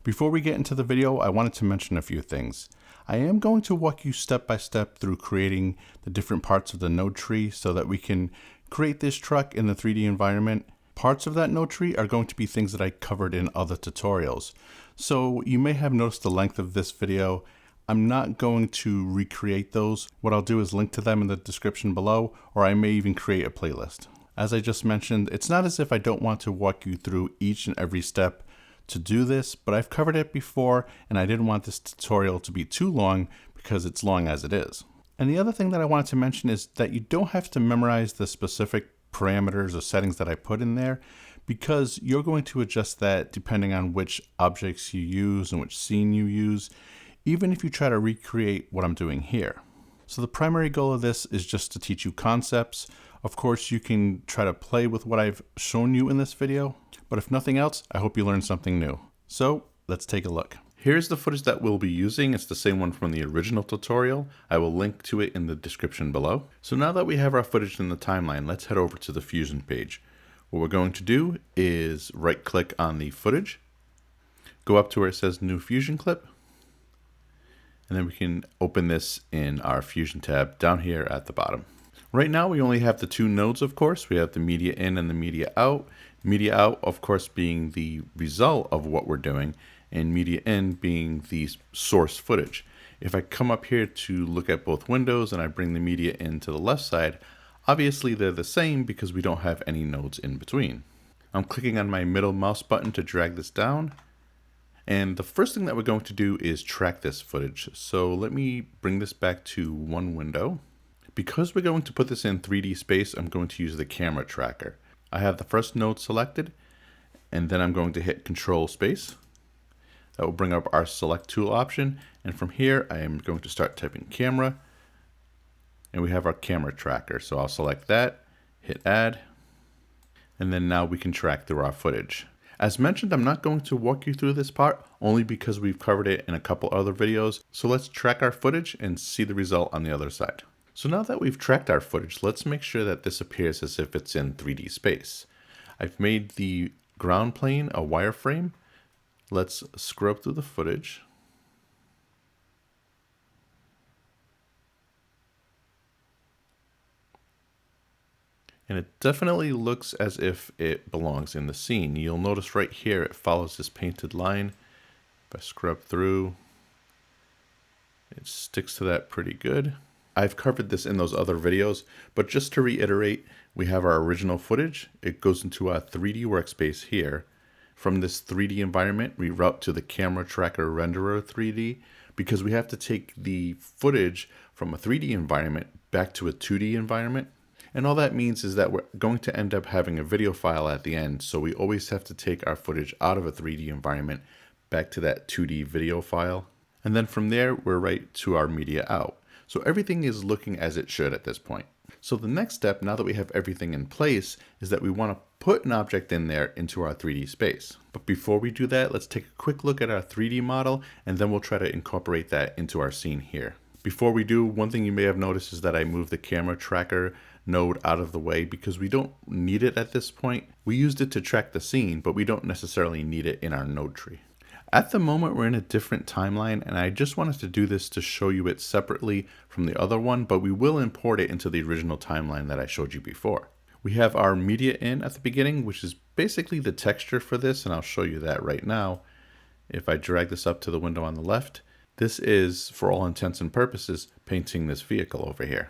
Before we get into the video, I wanted to mention a few things. I am going to walk you step by step through creating the different parts of the node tree so that we can create this truck in the 3D environment. Parts of that node tree are going to be things that I covered in other tutorials. So you may have noticed the length of this video. I'm not going to recreate those. What I'll do is link to them in the description below, or I may even create a playlist. As I just mentioned, it's not as if I don't want to walk you through each and every step to do this, but I've covered it before and I didn't want this tutorial to be too long because it's long as it is. And the other thing that I wanted to mention is that you don't have to memorize the specific parameters or settings that I put in there, because you're going to adjust that depending on which objects you use and which scene you use, even if you try to recreate what I'm doing here. So the primary goal of this is just to teach you concepts. Of course, you can try to play with what I've shown you in this video, but if nothing else, I hope you learned something new. So let's take a look. Here's the footage that we'll be using. It's the same one from the original tutorial. I will link to it in the description below. So now that we have our footage in the timeline, let's head over to the Fusion page. What we're going to do is right click on the footage, go up to where it says New Fusion Clip, and then we can open this in our Fusion tab down here at the bottom. Right now we only have the two nodes, of course. We have the media in and the media out. Media out, of course, being the result of what we're doing, and media in being the source footage. If I come up here to look at both windows and I bring the media in to the left side, obviously they're the same because we don't have any nodes in between. I'm clicking on my middle mouse button to drag this down. And the first thing that we're going to do is track this footage. So let me bring this back to one window. Because we're going to put this in 3D space, I'm going to use the camera tracker. I have the first node selected, and then I'm going to hit Control Space. That will bring up our Select Tool option, and from here I am going to start typing camera, and we have our camera tracker. So I'll select that, hit Add, and then now we can track through our footage. As mentioned, I'm not going to walk you through this part, only because we've covered it in a couple other videos. So let's track our footage and see the result on the other side. So now that we've tracked our footage, let's make sure that this appears as if it's in 3D space. I've made the ground plane a wireframe. Let's scrub through the footage. And it definitely looks as if it belongs in the scene. You'll notice right here it follows this painted line. If I scrub through, it sticks to that pretty good. I've covered this in those other videos, but just to reiterate, we have our original footage. It goes into our 3D workspace here. From this 3D environment, we route to the camera tracker renderer 3D because we have to take the footage from a 3D environment back to a 2D environment. And all that means is that we're going to end up having a video file at the end. So we always have to take our footage out of a 3D environment back to that 2D video file. And then from there, we're right to our media out. So everything is looking as it should at this point. So the next step, now that we have everything in place, is that we want to put an object in there into our 3D space. But before we do that, let's take a quick look at our 3D model, and then we'll try to incorporate that into our scene here. Before we do, one thing you may have noticed is that I moved the camera tracker node out of the way because we don't need it at this point. We used it to track the scene, but we don't necessarily need it in our node tree. At the moment, we're in a different timeline, and I just wanted to do this to show you it separately from the other one, but we will import it into the original timeline that I showed you before. We have our media in at the beginning, which is basically the texture for this, and I'll show you that right now. If I drag this up to the window on the left, this is, for all intents and purposes, painting this vehicle over here.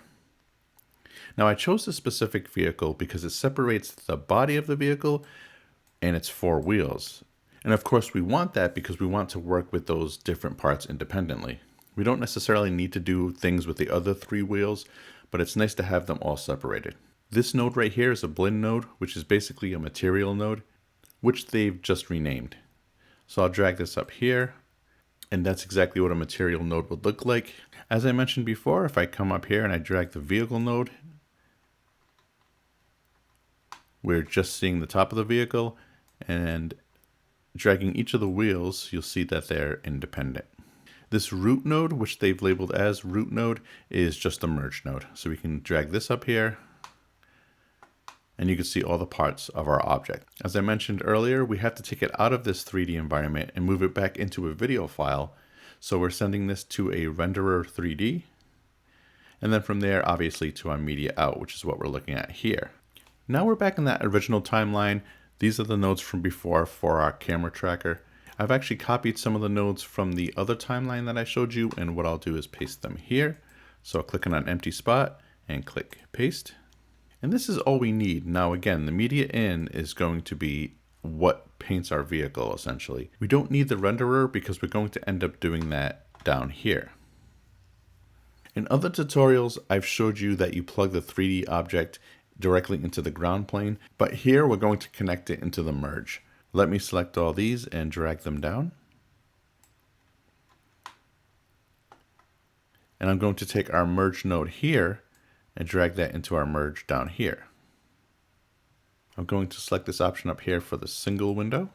Now I chose this specific vehicle because it separates the body of the vehicle and its four wheels. And of course we want that because we want to work with those different parts independently. We don't necessarily need to do things with the other three wheels, but it's nice to have them all separated. This node right here is a blend node, which is basically a material node, which they've just renamed. So I'll drag this up here, and that's exactly what a material node would look like. As I mentioned before, if I come up here and I drag the vehicle node, we're just seeing the top of the vehicle, and dragging each of the wheels, you'll see that they're independent. This root node, which they've labeled as root node, is just a merge node. So we can drag this up here and you can see all the parts of our object. As I mentioned earlier, we have to take it out of this 3D environment and move it back into a video file. So we're sending this to a renderer 3D, and then from there, obviously, to our media out, which is what we're looking at here. Now we're back in that original timeline. These are the nodes from before for our camera tracker. I've actually copied some of the nodes from the other timeline that I showed you, and what I'll do is paste them here. So I'll click on an empty spot and click paste. And this is all we need. Now again, the media in is going to be what paints our vehicle essentially. We don't need the renderer because we're going to end up doing that down here. In other tutorials, I've showed you that you plug the 3D object directly into the ground plane, but here we're going to connect it into the merge. Let me select all these and drag them down. And I'm going to take our merge node here and drag that into our merge down here. I'm going to select this option up here for the single window.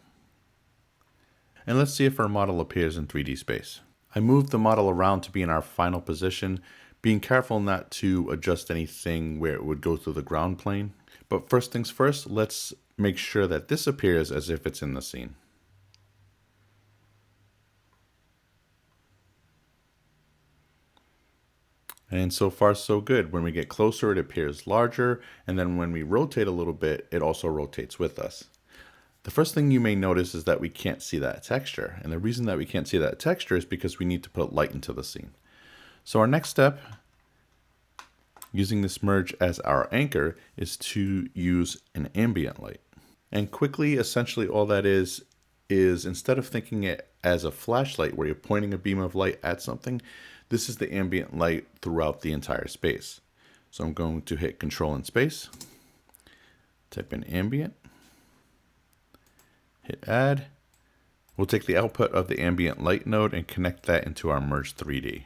And let's see if our model appears in 3D space. I moved the model around to be in our final position, being careful not to adjust anything where it would go through the ground plane. But first things first, let's make sure that this appears as if it's in the scene. And so far so good. When we get closer, it appears larger, and then when we rotate a little bit, it also rotates with us. The first thing you may notice is that we can't see that texture. And the reason that we can't see that texture is because we need to put light into the scene. So our next step, using this merge as our anchor, is to use an ambient light. And quickly, essentially all that is instead of thinking it as a flashlight where you're pointing a beam of light at something, this is the ambient light throughout the entire space. So I'm going to hit Control and Space, type in ambient, hit add. We'll take the output of the ambient light node and connect that into our merge 3D.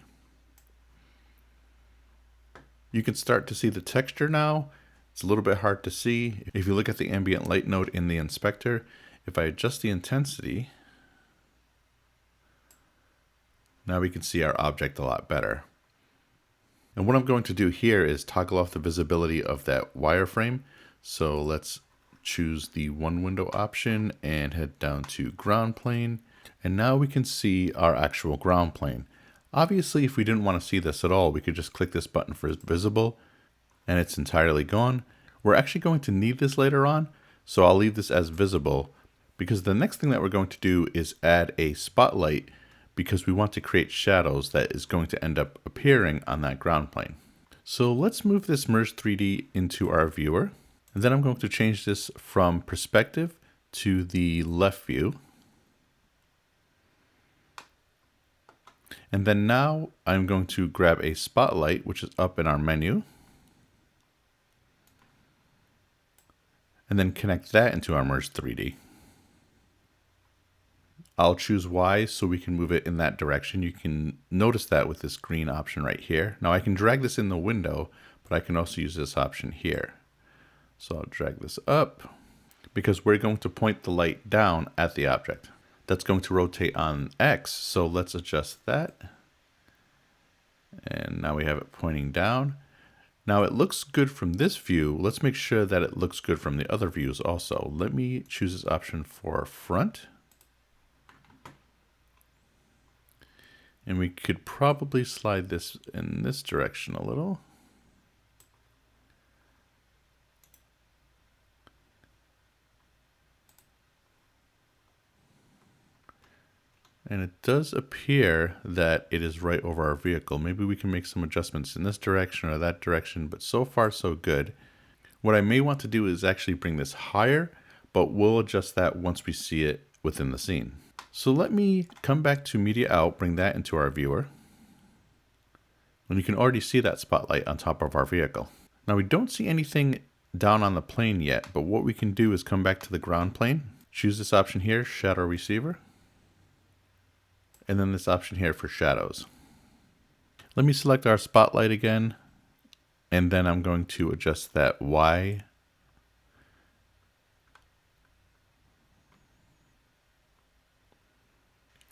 You can start to see the texture now. It's a little bit hard to see. If you look at the ambient light node in the inspector, if I adjust the intensity, now we can see our object a lot better. And what I'm going to do here is toggle off the visibility of that wireframe. So let's choose the one window option and head down to ground plane. And now we can see our actual ground plane. Obviously, if we didn't want to see this at all, we could just click this button for visible and it's entirely gone. We're actually going to need this later on, so I'll leave this as visible because the next thing that we're going to do is add a spotlight because we want to create shadows that is going to end up appearing on that ground plane. So let's move this Merge 3D into our viewer. And then I'm going to change this from perspective to the left view. And then now I'm going to grab a spotlight, which is up in our menu. And then connect that into our Merge 3D. I'll choose Y so we can move it in that direction. You can notice that with this green option right here. Now I can drag this in the window, but I can also use this option here. So I'll drag this up because we're going to point the light down at the object. That's going to rotate on X, so let's adjust that. And now we have it pointing down. Now it looks good from this view. Let's make sure that it looks good from the other views also. Let me choose this option for front. And we could probably slide this in this direction a little. And it does appear that it is right over our vehicle. Maybe we can make some adjustments in this direction or that direction, but so far so good. What I may want to do is actually bring this higher, but we'll adjust that once we see it within the scene. So let me come back to media out, bring that into our viewer. And you can already see that spotlight on top of our vehicle. Now we don't see anything down on the plane yet, but what we can do is come back to the ground plane, choose this option here, Shadow Receiver, and then this option here for shadows. Let me select our spotlight again, and then I'm going to adjust that Y.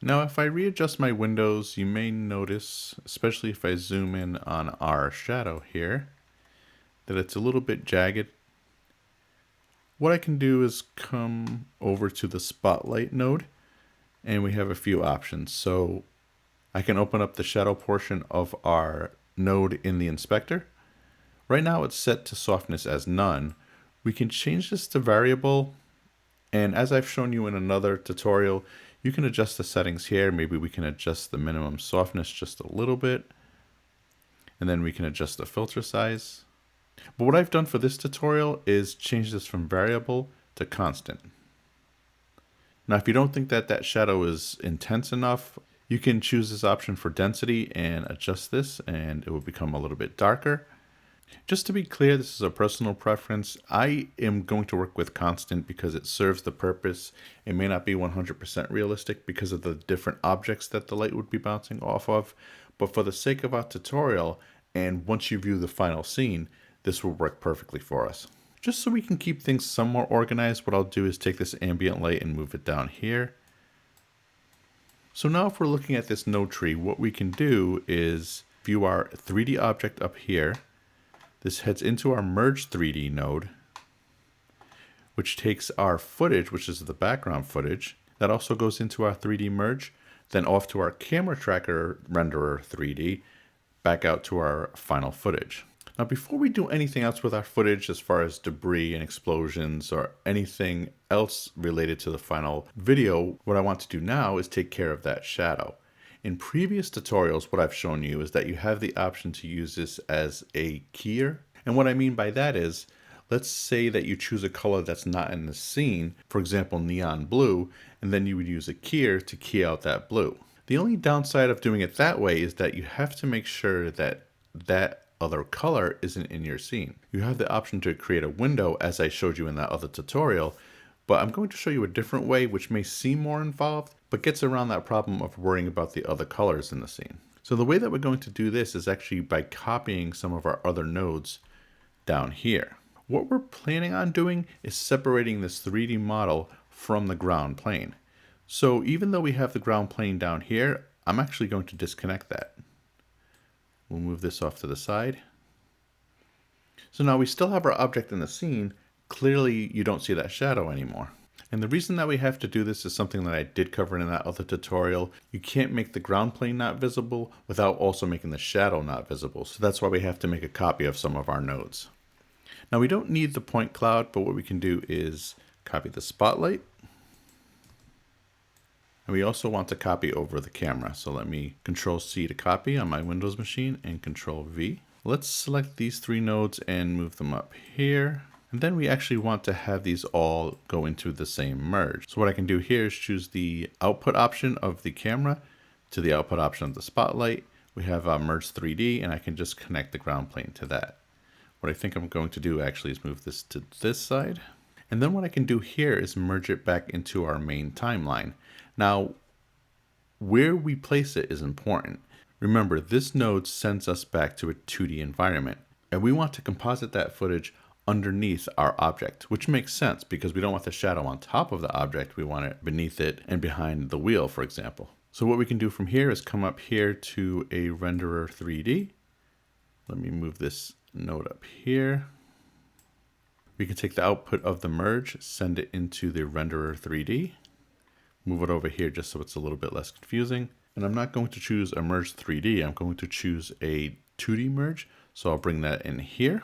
Now if I readjust my windows, you may notice, especially if I zoom in on our shadow here, that it's a little bit jagged. what I can do is come over to the spotlight node, and we have a few options. So I can open up the shadow portion of our node in the inspector. Right now it's set to softness as none. We can change this to variable, and as I've shown you in another tutorial, you can adjust the settings here. Maybe we can adjust the minimum softness just a little bit, and then we can adjust the filter size. But what I've done for this tutorial is change this from variable to constant. Now, if you don't think that that shadow is intense enough, you can choose this option for density and adjust this, and it will become a little bit darker. Just to be clear, this is a personal preference. I am going to work with constant because it serves the purpose. It may not be 100% realistic because of the different objects that the light would be bouncing off of, but for the sake of our tutorial, and once you view the final scene, this will work perfectly for us. Just so we can keep things somewhat organized, what I'll do is take this ambient light and move it down here. So now if we're looking at this node tree, what we can do is view our 3D object up here. This heads into our merge 3D node, which takes our footage, which is the background footage. That also goes into our 3D merge, then off to our camera tracker renderer 3D, back out to our final footage. Now, before we do anything else with our footage, as far as debris and explosions or anything else related to the final video, what I want to do now is take care of that shadow. In previous tutorials, what I've shown you is that you have the option to use this as a keyer. And what I mean by that is, let's say that you choose a color that's not in the scene, for example, neon blue, and then you would use a keyer to key out that blue. The only downside of doing it that way is that you have to make sure that that other color isn't in your scene. You have the option to create a window as I showed you in that other tutorial, but I'm going to show you a different way which may seem more involved, but gets around that problem of worrying about the other colors in the scene. So the way that we're going to do this is actually by copying some of our other nodes down here. What we're planning on doing is separating this 3D model from the ground plane. So even though we have the ground plane down here, I'm actually going to disconnect that. We'll move this off to the side. So now we still have our object in the scene. Clearly you don't see that shadow anymore. And the reason that we have to do this is something that I did cover in that other tutorial. You can't make the ground plane not visible without also making the shadow not visible. So that's why we have to make a copy of some of our nodes. Now we don't need the point cloud, but what we can do is copy the spotlight. And we also want to copy over the camera. So let me Control C to copy on my Windows machine and Control V. Let's select these 3 nodes and move them up here. And then we actually want to have these all go into the same merge. So what I can do here is choose the output option of the camera to the output option of the spotlight. We have merge 3D, and I can just connect the ground plane to that. What I think I'm going to do actually is move this to this side. And then what I can do here is merge it back into our main timeline. Now, where we place it is important. Remember, this node sends us back to a 2D environment, and we want to composite that footage underneath our object, which makes sense because we don't want the shadow on top of the object. We want it beneath it and behind the wheel, for example. So what we can do from here is come up here to a renderer 3D. Let me move this node up here. We can take the output of the merge, send it into the renderer 3D, move it over here just so it's a little bit less confusing. And I'm not going to choose a merge 3D. I'm going to choose a 2D merge. So I'll bring that in here.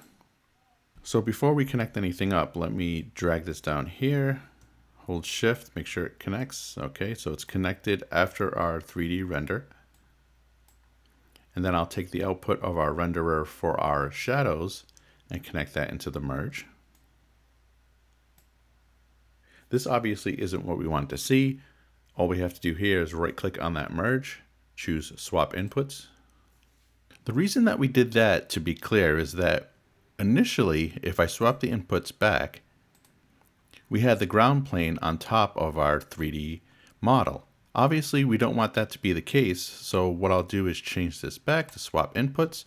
So before we connect anything up, let me drag this down here, hold shift, make sure it connects. Okay, so it's connected after our 3D render. And then I'll take the output of our renderer for our shadows and connect that into the merge. This obviously isn't what we want to see. All we have to do here is right click on that merge, choose swap inputs. The reason that we did that, to be clear, is that initially, if I swap the inputs back, we had the ground plane on top of our 3D model. Obviously, we don't want that to be the case, so what I'll do is change this back to swap inputs,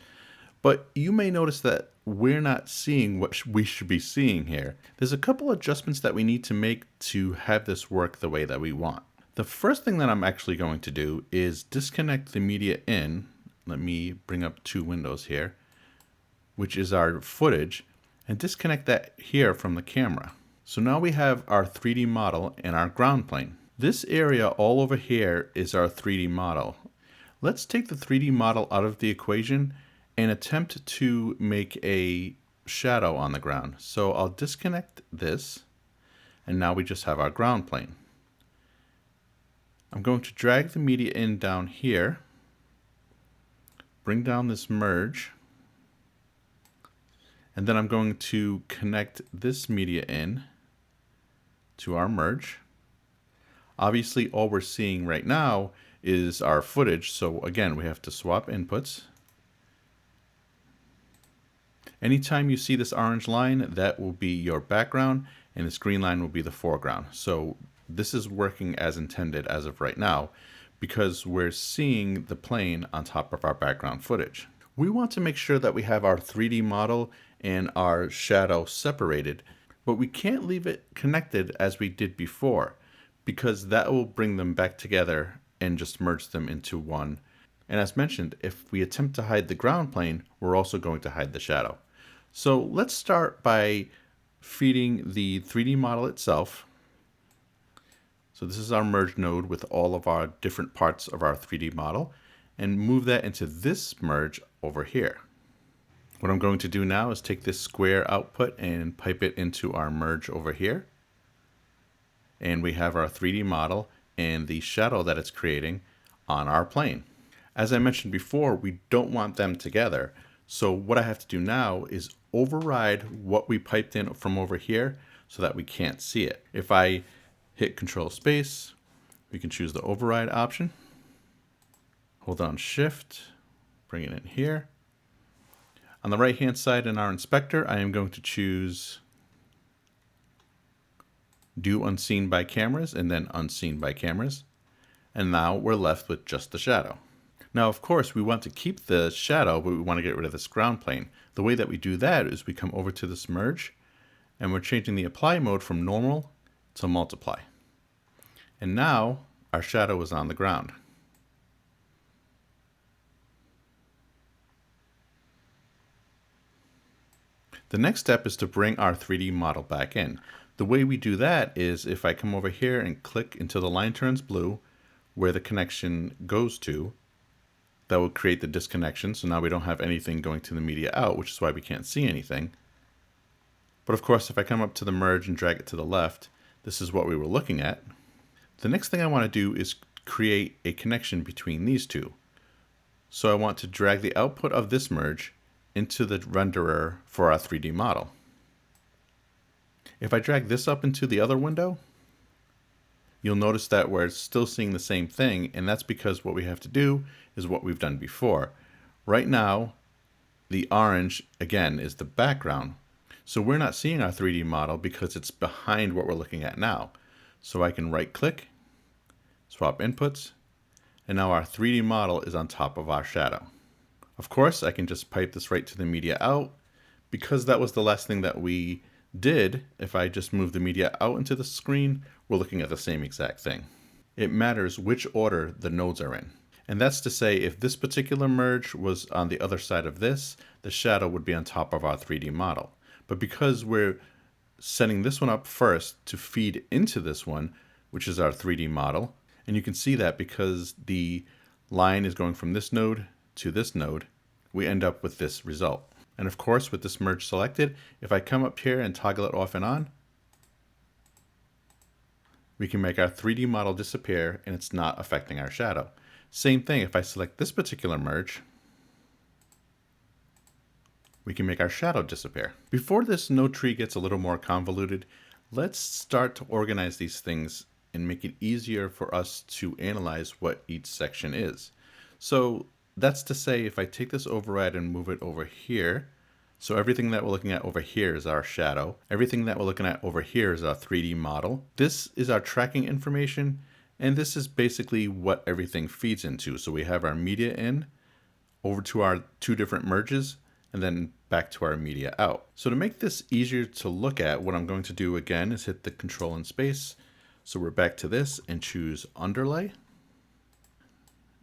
but you may notice that we're not seeing what we should be seeing here. There's a couple adjustments that we need to make to have this work the way that we want. The first thing that I'm actually going to do is disconnect the media in. Let me bring up 2 windows here, which is our footage, and disconnect that here from the camera. So now we have our 3D model and our ground plane. This area all over here is our 3D model. Let's take the 3D model out of the equation and attempt to make a shadow on the ground. So I'll disconnect this, and now we just have our ground plane. I'm going to drag the media in down here, bring down this merge, and then I'm going to connect this media in to our merge. Obviously, all we're seeing right now is our footage, so again, we have to swap inputs. Anytime you see this orange line, that will be your background, and this green line will be the foreground. So this is working as intended as of right now, because we're seeing the plane on top of our background footage. We want to make sure that we have our 3D model and our shadow separated, but we can't leave it connected as we did before, because that will bring them back together and just merge them into one. And as mentioned, if we attempt to hide the ground plane, we're also going to hide the shadow. So let's start by feeding the 3D model itself. So this is our merge node with all of our different parts of our 3D model, and move that into this merge over here. What I'm going to do now is take this square output and pipe it into our merge over here. And we have our 3D model and the shadow that it's creating on our plane. As I mentioned before, we don't want them together. So what I have to do now is override what we piped in from over here so that we can't see it. If I hit Control Space, we can choose the override option. Hold down Shift, bring it in here. On the right hand side in our inspector, I am going to choose Do Unseen by Cameras and then Unseen by Cameras. And now we're left with just the shadow. Now, of course, we want to keep the shadow, but we want to get rid of this ground plane. The way that we do that is we come over to this merge, and we're changing the apply mode from normal to multiply. And now our shadow is on the ground. The next step is to bring our 3D model back in. The way we do that is if I come over here and click until the line turns blue, where the connection goes to, that will create the disconnection. So now we don't have anything going to the media out, which is why we can't see anything. But of course, if I come up to the merge and drag it to the left, this is what we were looking at. The next thing I want to do is create a connection between these two. So I want to drag the output of this merge into the renderer for our 3D model. If I drag this up into the other window, you'll notice that we're still seeing the same thing, and that's because what we have to do is what we've done before. Right now, the orange, again, is the background. So we're not seeing our 3D model because it's behind what we're looking at now. So I can right-click, swap inputs, and now our 3D model is on top of our shadow. Of course, I can just pipe this right to the media out. Because that was the last thing that we did, if I just move the media out into the screen, we're looking at the same exact thing. It matters which order the nodes are in. And that's to say, if this particular merge was on the other side of this, the shadow would be on top of our 3D model. But because we're setting this one up first to feed into this one, which is our 3D model, and you can see that because the line is going from this node to this node, we end up with this result. And of course, with this merge selected, if I come up here and toggle it off and on, we can make our 3D model disappear and it's not affecting our shadow. Same thing, if I select this particular merge, we can make our shadow disappear. Before this node tree gets a little more convoluted, let's start to organize these things and make it easier for us to analyze what each section is. So that's to say, if I take this override and move it over here, so everything that we're looking at over here is our shadow. Everything that we're looking at over here is our 3D model. This is our tracking information, and this is basically what everything feeds into. So we have our media in, over to our two different merges, and then back to our media out. So to make this easier to look at, what I'm going to do again is hit the Control and Space. So we're back to this and choose Underlay.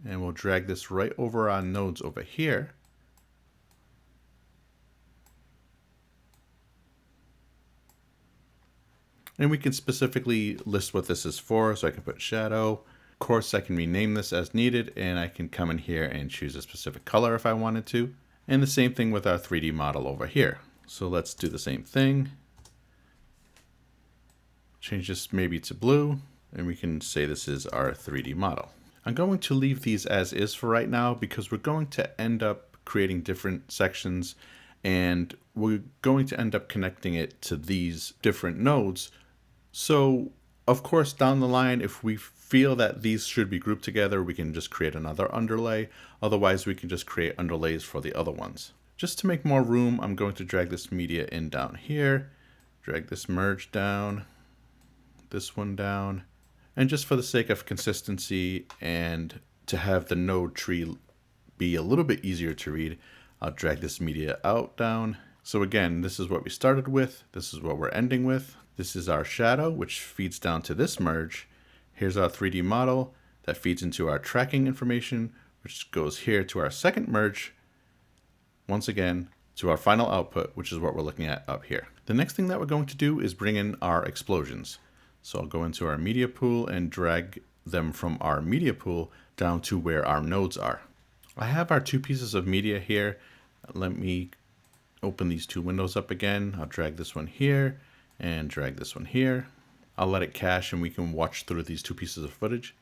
And we'll drag this right over our nodes over here. And we can specifically list what this is for. So I can put shadow. Of course, I can rename this as needed, and I can come in here and choose a specific color if I wanted to. And the same thing with our 3D model over here. So let's do the same thing. Change this maybe to blue, and we can say this is our 3D model. I'm going to leave these as is for right now because we're going to end up creating different sections, and we're going to end up connecting it to these different nodes. So of course, down the line, if we feel that these should be grouped together, we can just create another underlay. Otherwise, we can just create underlays for the other ones. Just to make more room, I'm going to drag this media in down here, drag this merge down, this one down, and just for the sake of consistency and to have the node tree be a little bit easier to read, I'll drag this media out down. So again, this is what we started with. This is what we're ending with. This is our shadow, which feeds down to this merge. Here's our 3D model that feeds into our tracking information, which goes here to our second merge. Once again, to our final output, which is what we're looking at up here. The next thing that we're going to do is bring in our explosions. So I'll go into our media pool and drag them from our media pool down to where our nodes are. I have our two pieces of media here. Let me open these two windows up again. I'll drag this one here and drag this one here. I'll let it cache and we can watch through these two pieces of footage.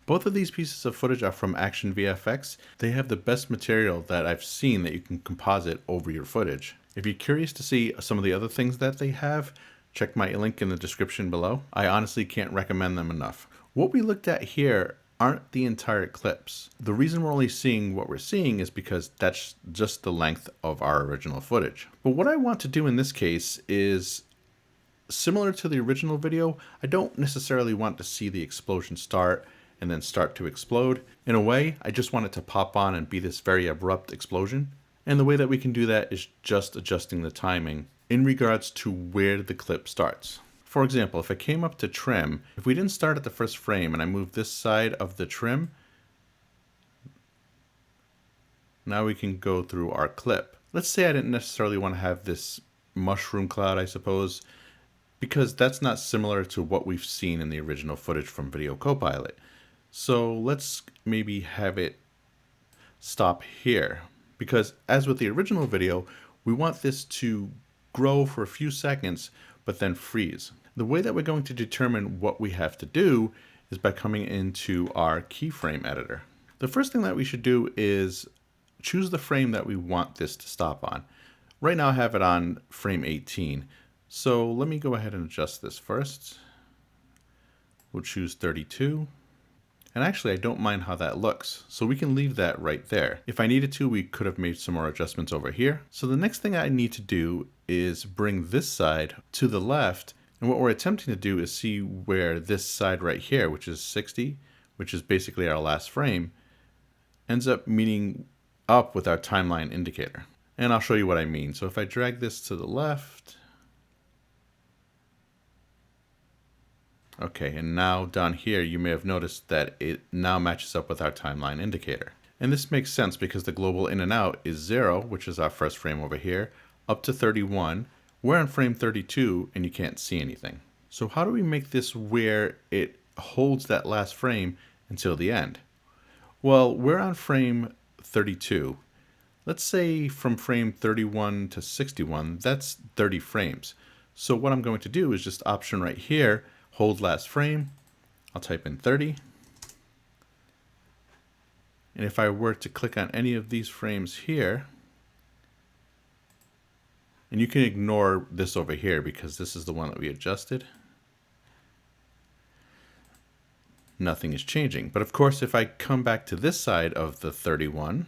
Both of these pieces of footage are from ActionVFX. They have the best material that I've seen that you can composite over your footage. If you're curious to see some of the other things that they have, check my link in the description below. I honestly can't recommend them enough. What we looked at here aren't the entire clips. The reason we're only seeing what we're seeing is because that's just the length of our original footage. But what I want to do in this case is similar to the original video. I don't necessarily want to see the explosion start and then start to explode. In a way, I just want it to pop on and be this very abrupt explosion. And the way that we can do that is just adjusting the timing in regards to where the clip starts. For example, if I came up to trim, if we didn't start at the first frame and I move this side of the trim, now we can go through our clip. Let's say I didn't necessarily want to have this mushroom cloud, I suppose, because that's not similar to what we've seen in the original footage from Video Copilot. So let's maybe have it stop here, because as with the original video, we want this to grow for a few seconds, but then freeze. The way that we're going to determine what we have to do is by coming into our keyframe editor. The first thing that we should do is choose the frame that we want this to stop on. Right now I have it on frame 18. So let me go ahead and adjust this first. We'll choose 32. And actually, I don't mind how that looks. So we can leave that right there. If I needed to, we could have made some more adjustments over here. So the next thing I need to do is bring this side to the left. And what we're attempting to do is see where this side right here, which is 60, which is basically our last frame, ends up meeting up with our timeline indicator. And I'll show you what I mean. So if I drag this to the left, okay, and now down here, you may have noticed that it now matches up with our timeline indicator. And this makes sense because the global in and out is 0, which is our first frame over here, up to 31. We're on frame 32 and you can't see anything. So how do we make this where it holds that last frame until the end? Well, we're on frame 32. Let's say from frame 31 to 61, that's 30 frames. So what I'm going to do is just option right here, hold last frame. I'll type in 30. And if I were to click on any of these frames here, and you can ignore this over here because this is the one that we adjusted, nothing is changing. But of course, if I come back to this side of the 31,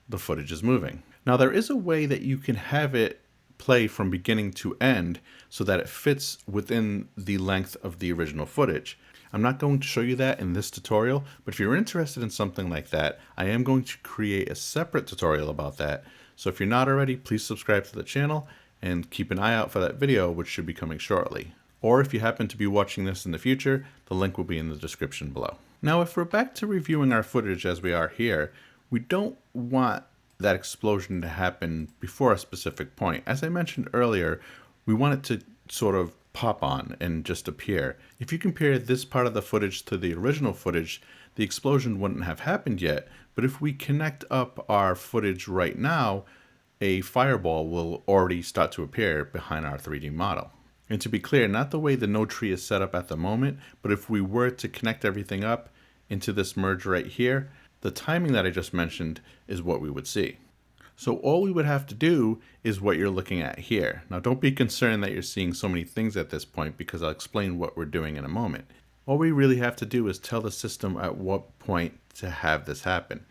the footage is moving. Now there is a way that you can have it play from beginning to end so that it fits within the length of the original footage. I'm not going to show you that in this tutorial, but if you're interested in something like that, I am going to create a separate tutorial about that. So if you're not already, please subscribe to the channel and keep an eye out for that video, which should be coming shortly. Or if you happen to be watching this in the future, the link will be in the description below. Now, if we're back to reviewing our footage as we are here, we don't want that explosion to happen before a specific point. As I mentioned earlier, we want it to sort of pop on and just appear. If you compare this part of the footage to the original footage, the explosion wouldn't have happened yet, but if we connect up our footage right now, a fireball will already start to appear behind our 3D model. And to be clear, not the way the node tree is set up at the moment, but if we were to connect everything up into this merge right here, the timing that I just mentioned is what we would see. So all we would have to do is what you're looking at here. Now don't be concerned that you're seeing so many things at this point, because I'll explain what we're doing in a moment. All we really have to do is tell the system at what point to have this happen.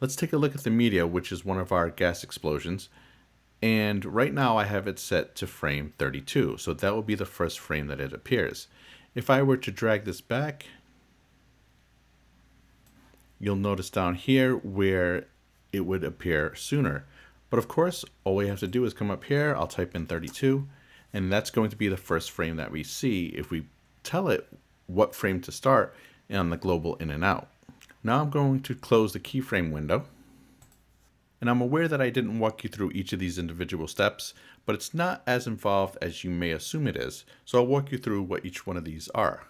Let's take a look at the media, which is one of our gas explosions. And right now I have it set to frame 32. So that will be the first frame that it appears. If I were to drag this back, you'll notice down here where it would appear sooner. But of course, all we have to do is come up here, I'll type in 32, and that's going to be the first frame that we see if we tell it what frame to start on the global in and out. Now I'm going to close the keyframe window. And I'm aware that I didn't walk you through each of these individual steps, but it's not as involved as you may assume it is. So I'll walk you through what each one of these are.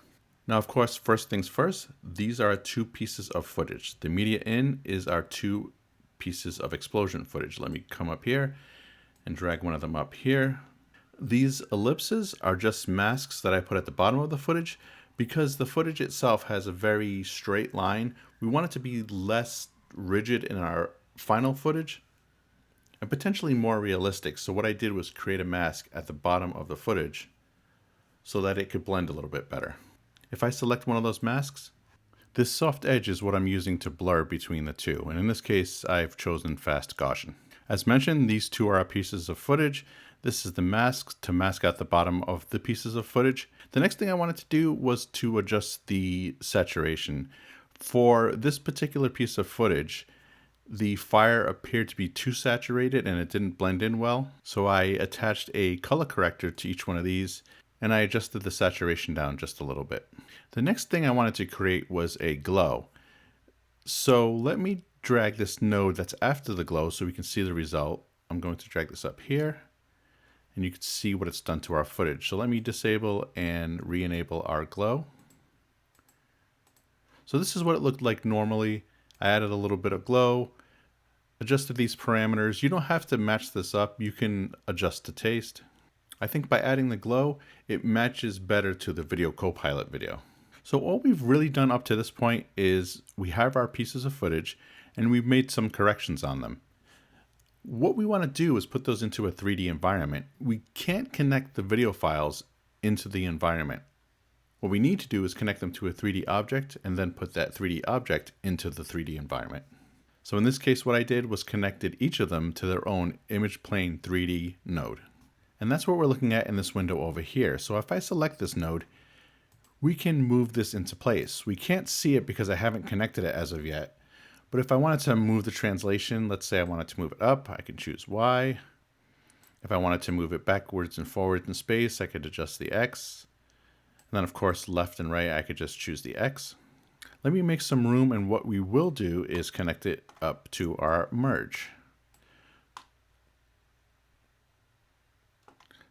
Now, of course, first things first, these are 2 pieces of footage. The media in is our 2 pieces of explosion footage. Let me come up here and drag one of them up here. These ellipses are just masks that I put at the bottom of the footage because the footage itself has a very straight line. We want it to be less rigid in our final footage and potentially more realistic. So what I did was create a mask at the bottom of the footage so that it could blend a little bit better. If I select one of those masks, this soft edge is what I'm using to blur between the two. And in this case, I've chosen Fast Gaussian. As mentioned, these 2 are our pieces of footage. This is the mask to mask out the bottom of the pieces of footage. The next thing I wanted to do was to adjust the saturation. For this particular piece of footage, the fire appeared to be too saturated and it didn't blend in well. So I attached a color corrector to each one of these and I adjusted the saturation down just a little bit. The next thing I wanted to create was a glow. So let me drag this node that's after the glow so we can see the result. I'm going to drag this up here and you can see what it's done to our footage. So let me disable and re-enable our glow. So this is what it looked like normally. I added a little bit of glow, adjusted these parameters. You don't have to match this up. You can adjust to taste. I think by adding the glow, it matches better to the video Copilot video. So all we've really done up to this point is we have our pieces of footage and we've made some corrections on them. What we want to do is put those into a 3D environment. We can't connect the video files into the environment. What we need to do is connect them to a 3D object and then put that 3D object into the 3D environment. So in this case, what I did was connected each of them to their own image plane 3D node. And that's what we're looking at in this window over here. So if I select this node, we can move this into place. We can't see it because I haven't connected it as of yet. But if I wanted to move the translation, let's say I wanted to move it up, I can choose Y. If I wanted to move it backwards and forwards in space, I could adjust the X. And then of course, left and right, I could just choose the X. Let me make some room, and what we will do is connect it up to our merge.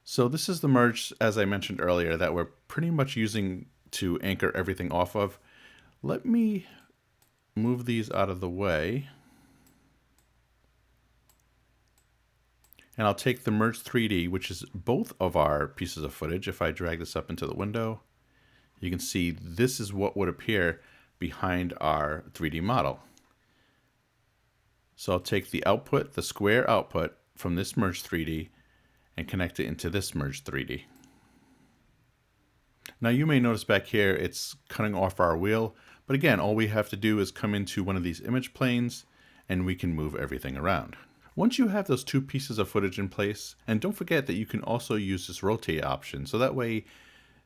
So this is the merge, as I mentioned earlier, that we're pretty much using to anchor everything off of. Let me move these out of the way. And I'll take the merge 3D, which is both of our pieces of footage. If I drag this up into the window, you can see this is what would appear behind our 3D model. So I'll take the output, the square output from this merge 3D, and connect it into this merge 3D. Now you may notice back here it's cutting off our wheel, but again, all we have to do is come into one of these image planes and we can move everything around. Once you have those 2 pieces of footage in place, and don't forget that you can also use this rotate option, so that way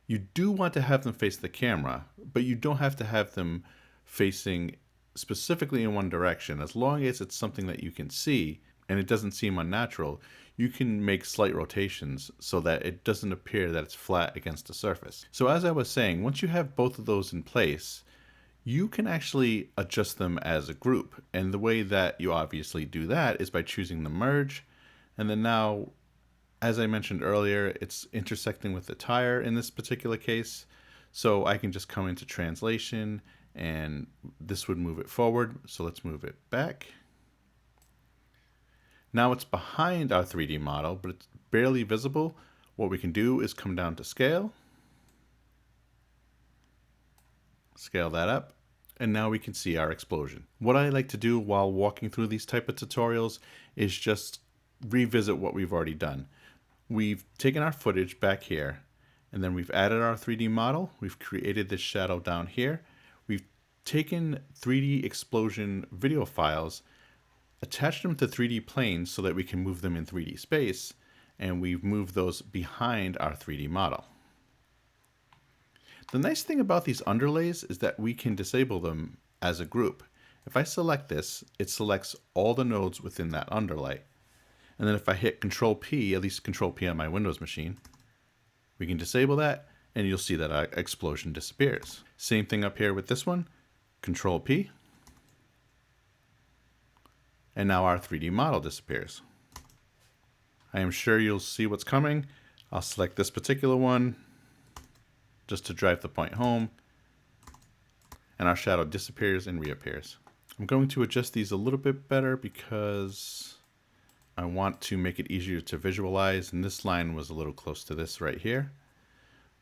you do want to have them face the camera, but you don't have to have them facing specifically in one direction. As long as it's something that you can see and it doesn't seem unnatural, you can make slight rotations so that it doesn't appear that it's flat against the surface. So as I was saying, once you have both of those in place, you can actually adjust them as a group. And the way that you obviously do that is by choosing the merge. And then now, as I mentioned earlier, it's intersecting with the tire in this particular case. So I can just come into translation and this would move it forward. So let's move it back. Now it's behind our 3D model, but it's barely visible. What we can do is come down to scale, scale that up, and now we can see our explosion. What I like to do while walking through these type of tutorials is just revisit what we've already done. We've taken our footage back here, and then we've added our 3D model. We've created this shadow down here. We've taken 3D explosion video files, attached them to 3D planes so that we can move them in 3D space, and we've moved those behind our 3D model. The nice thing about these underlays is that we can disable them as a group. If I select this, it selects all the nodes within that underlay. And then if I hit Control P, at least Control P on my Windows machine, we can disable that and you'll see that our explosion disappears. Same thing up here with this one, Control P. And now our 3D model disappears. I am sure you'll see what's coming. I'll select this particular one just to drive the point home. And our shadow disappears and reappears. I'm going to adjust these a little bit better because I want to make it easier to visualize, and this line was a little close to this right here.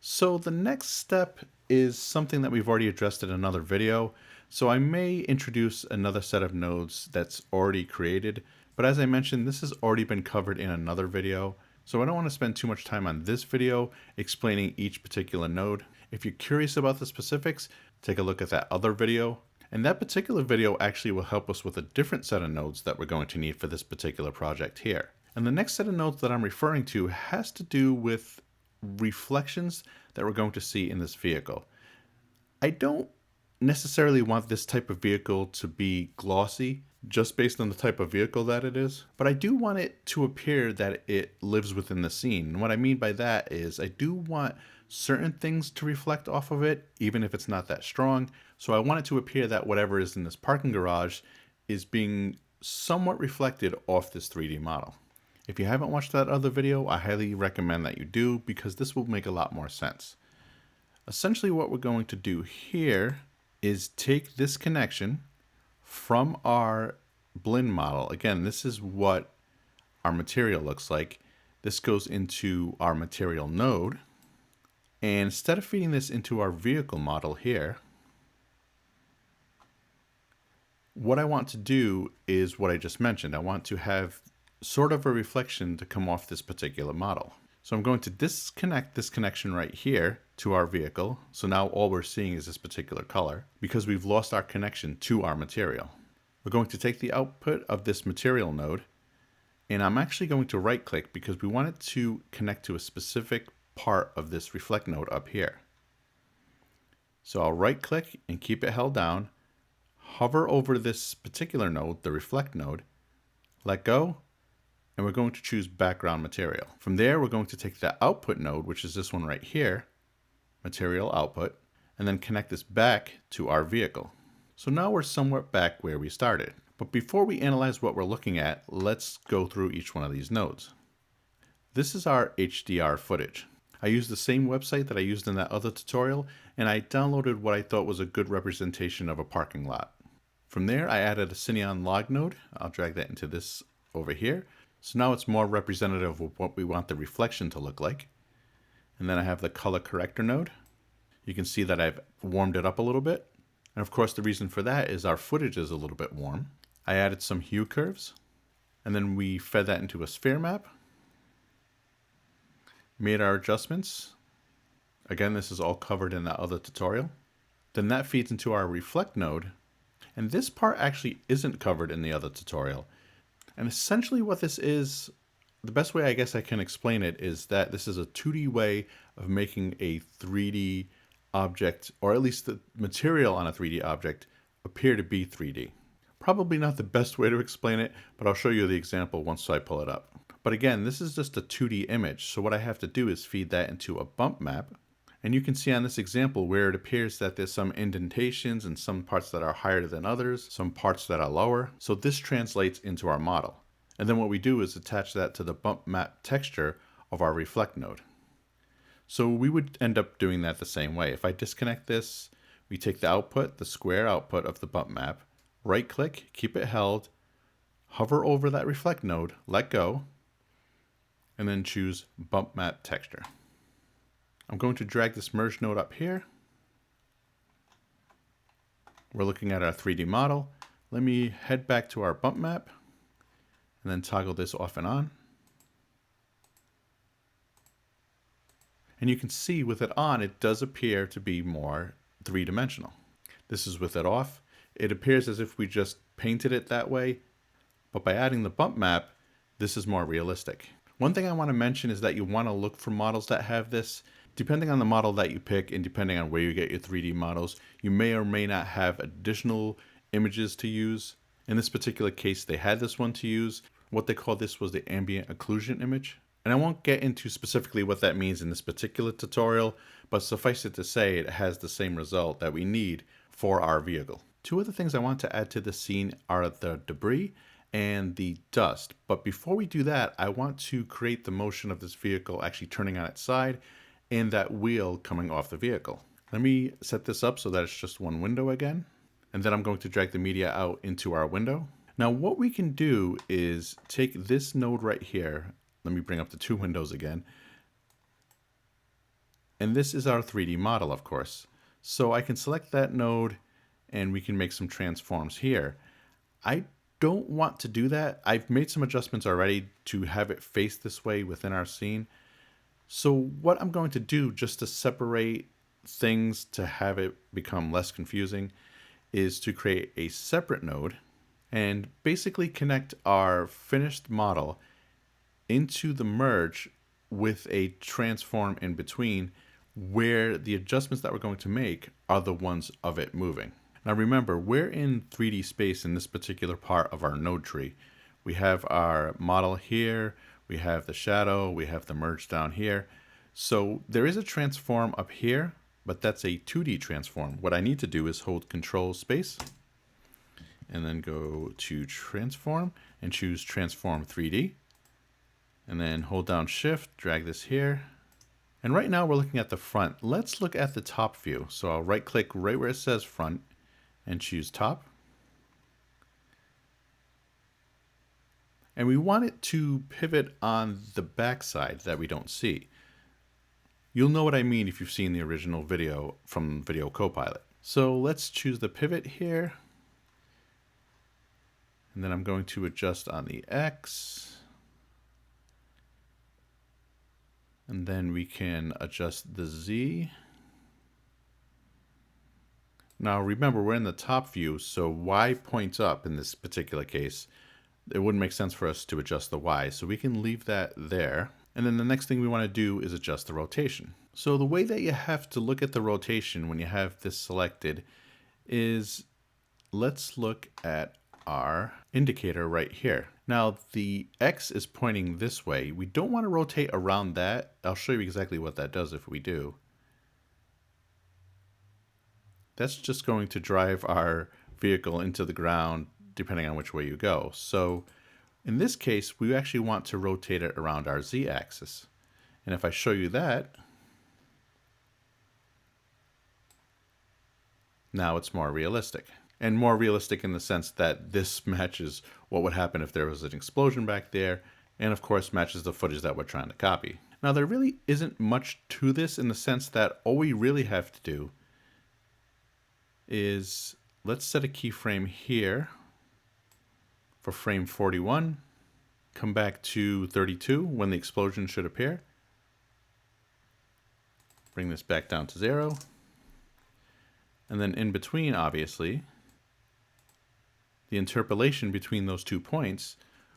So the next step is something that we've already addressed in another video. So I may introduce another set of nodes that's already created, but as I mentioned, this has already been covered in another video. So I don't want to spend too much time on this video explaining each particular node. If you're curious about the specifics, take a look at that other video. And that particular video actually will help us with a different set of nodes that we're going to need for this particular project here. And the next set of nodes that I'm referring to has to do with reflections that we're going to see in this vehicle. I don't necessarily want this type of vehicle to be glossy just based on the type of vehicle that it is, but I do want it to appear that it lives within the scene. And what I mean by that is I do want certain things to reflect off of it, even if it's not that strong. So I want it to appear that whatever is in this parking garage is being somewhat reflected off this 3D model. If you haven't watched that other video, I highly recommend that you do, because this will make a lot more sense. Essentially what we're going to do here is take this connection from our blend model. Again, this is what our material looks like. This goes into our material node. And instead of feeding this into our vehicle model here, what I want to do is what I just mentioned. I want to have sort of a reflection to come off this particular model. So I'm going to disconnect this connection right here to our vehicle. So now all we're seeing is this particular color because we've lost our connection to our material. We're going to take the output of this material node, and I'm actually going to right click because we want it to connect to a specific part of this reflect node up here. So I'll right click and keep it held down, hover over this particular node, the reflect node, let go, and we're going to choose background material. From there, we're going to take the output node, which is this one right here, material output, and then connect this back to our vehicle. So now we're somewhat back where we started. But before we analyze what we're looking at, let's go through each one of these nodes. This is our HDR footage. I used the same website that I used in that other tutorial, and I downloaded what I thought was a good representation of a parking lot. From there, I added a Cineon log node. I'll drag that into this over here. So now it's more representative of what we want the reflection to look like. And then I have the color corrector node. You can see that I've warmed it up a little bit. And of course, the reason for that is our footage is a little bit warm. I added some hue curves, and then we fed that into a sphere map. Made our adjustments. Again, this is all covered in that other tutorial. Then that feeds into our reflect node. And this part actually isn't covered in the other tutorial. And essentially what this is, the best way I guess I can explain it is that this is a 2D way of making a 3D object, or at least the material on a 3D object, appear to be 3D. Probably not the best way to explain it, but I'll show you the example once I pull it up. But again, this is just a 2D image, so what I have to do is feed that into a bump map. And you can see on this example where it appears that there's some indentations and some parts that are higher than others, some parts that are lower. So this translates into our model. And then what we do is attach that to the bump map texture of our reflect node. So we would end up doing that the same way. If I disconnect this, we take the output, the square output of the bump map, right click, keep it held, hover over that reflect node, let go, and then choose bump map texture. I'm going to drag this merge node up here. We're looking at our 3D model. Let me head back to our bump map and then toggle this off and on. And you can see with it on, it does appear to be more three-dimensional. This is with it off. It appears as if we just painted it that way, but by adding the bump map, this is more realistic. One thing I want to mention is that you want to look for models that have this. Depending on the model that you pick and depending on where you get your 3D models, you may or may not have additional images to use. In this particular case, they had this one to use. What they called this was the ambient occlusion image. And I won't get into specifically what that means in this particular tutorial, but suffice it to say it has the same result that we need for our vehicle. Two other things I want to add to the scene are the debris and the dust. But before we do that, I want to create the motion of this vehicle actually turning on its side and that wheel coming off the vehicle. Let me set this up so that it's just one window again. And then I'm going to drag the media out into our window. Now what we can do is take this node right here. Let me bring up the two windows again. And this is our 3D model, of course. So I can select that node and we can make some transforms here. I don't want to do that. I've made some adjustments already to have it face this way within our scene. So what I'm going to do just to separate things to have it become less confusing is to create a separate node and basically connect our finished model into the merge with a transform in between where the adjustments that we're going to make are the ones of it moving. Now remember, we're in 3D space in this particular part of our node tree. We have our model here, we have the shadow, we have the merge down here. So there is a transform up here, but that's a 2D transform. What I need to do is hold Control Space and then go to Transform and choose Transform 3D. And then hold down Shift, drag this here. And right now we're looking at the front. Let's look at the top view. So I'll right click right where it says front and choose top. And we want it to pivot on the back side that we don't see. You'll know what I mean if you've seen the original video from Video Copilot. So let's choose the pivot here. And then I'm going to adjust on the X. And then we can adjust the Z. Now remember, we're in the top view, so Y points up in this particular case. It wouldn't make sense for us to adjust the Y, so we can leave that there. And then the next thing we want to do is adjust the rotation. So the way that you have to look at the rotation when you have this selected is, let's look at our indicator right here. Now the X is pointing this way. We don't want to rotate around that. I'll show you exactly what that does if we do. That's just going to drive our vehicle into the ground depending on which way you go. So in this case, we actually want to rotate it around our Z axis. And if I show you that, now it's more realistic. And more realistic in the sense that this matches what would happen if there was an explosion back there, and of course matches the footage that we're trying to copy. Now there really isn't much to this in the sense that all we really have to do is, let's set a keyframe here for frame 41, come back to 32 when the explosion should appear, bring this back down to 0, and then in between, obviously, the interpolation between those 2 points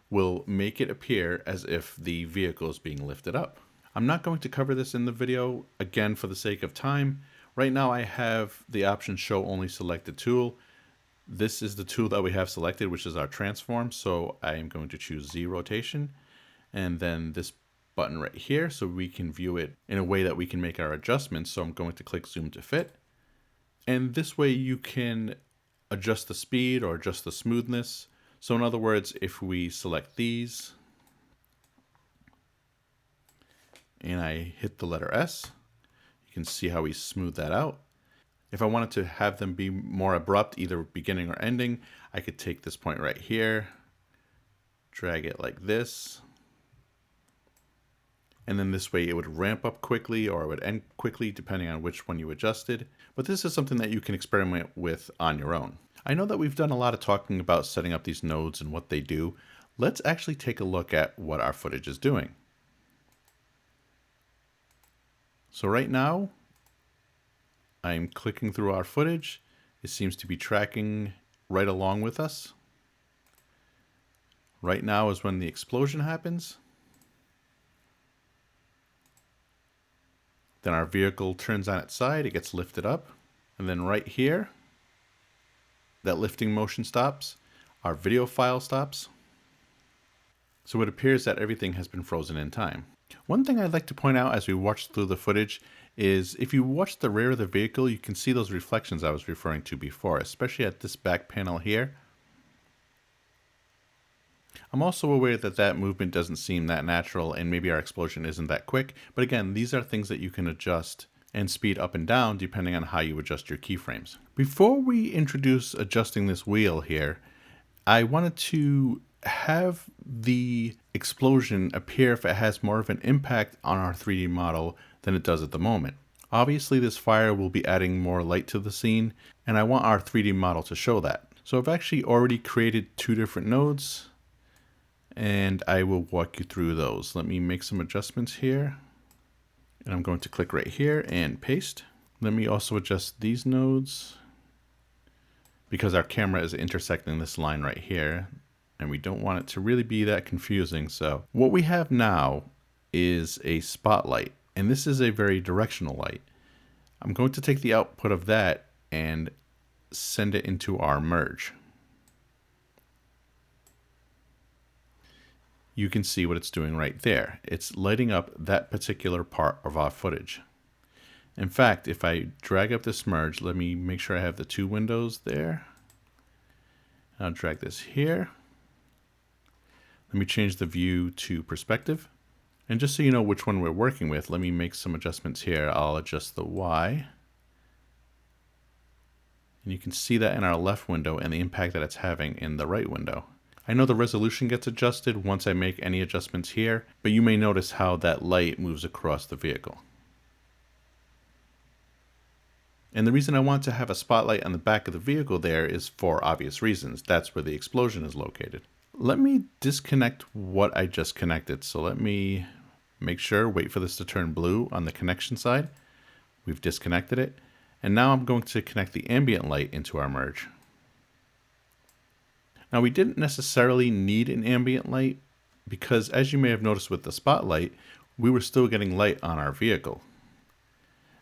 will make it appear as if the vehicle is being lifted up. I'm not going to cover this in the video, again, for the sake of time. Right now I have the option Show Only Selected Tool. This is the tool that we have selected, which is our transform. So I am going to choose Z rotation, and then this button right here so we can view it in a way that we can make our adjustments. So I'm going to click zoom to fit. And this way you can adjust the speed or adjust the smoothness. So in other words, if we select these and I hit the letter S, you can see how we smooth that out. If I wanted to have them be more abrupt, either beginning or ending, I could take this point right here, drag it like this, and then this way it would ramp up quickly or it would end quickly depending on which one you adjusted. But this is something that you can experiment with on your own. I know that we've done a lot of talking about setting up these nodes and what they do. Let's actually take a look at what our footage is doing. So right now, I'm clicking through our footage. It seems to be tracking right along with us. Right now is when the explosion happens. Then our vehicle turns on its side, it gets lifted up. And then right here, that lifting motion stops. Our video file stops. So it appears that everything has been frozen in time. One thing I'd like to point out as we watch through the footage is if you watch the rear of the vehicle, you can see those reflections I was referring to before, especially at this back panel here. I'm also aware that that movement doesn't seem that natural and maybe our explosion isn't that quick, but again, these are things that you can adjust and speed up and down depending on how you adjust your keyframes. Before we introduce adjusting this wheel here, I wanted to have the explosion appear if it has more of an impact on our 3D model than it does at the moment. Obviously this fire will be adding more light to the scene, and I want our 3D model to show that. So I've actually already created two different nodes, and I will walk you through those. Let me make some adjustments here, and I'm going to click right here and paste. Let me also adjust these nodes because our camera is intersecting this line right here, and we don't want it to really be that confusing. So what we have now is a spotlight, and this is a very directional light. I'm going to take the output of that and send it into our merge. You can see what it's doing right there. It's lighting up that particular part of our footage. In fact, if I drag up this merge, let me make sure I have the two windows there. I'll drag this here. Let me change the view to perspective. And just so you know which one we're working with, let me make some adjustments here. I'll adjust the Y. And you can see that in our left window and the impact that it's having in the right window. I know the resolution gets adjusted once I make any adjustments here, but you may notice how that light moves across the vehicle. And the reason I want to have a spotlight on the back of the vehicle there is for obvious reasons. That's where the explosion is located. Let me disconnect what I just connected. So let me make sure, wait for this to turn blue on the connection side. We've disconnected it. And now I'm going to connect the ambient light into our merge. Now we didn't necessarily need an ambient light because, as you may have noticed with the spotlight, we were still getting light on our vehicle.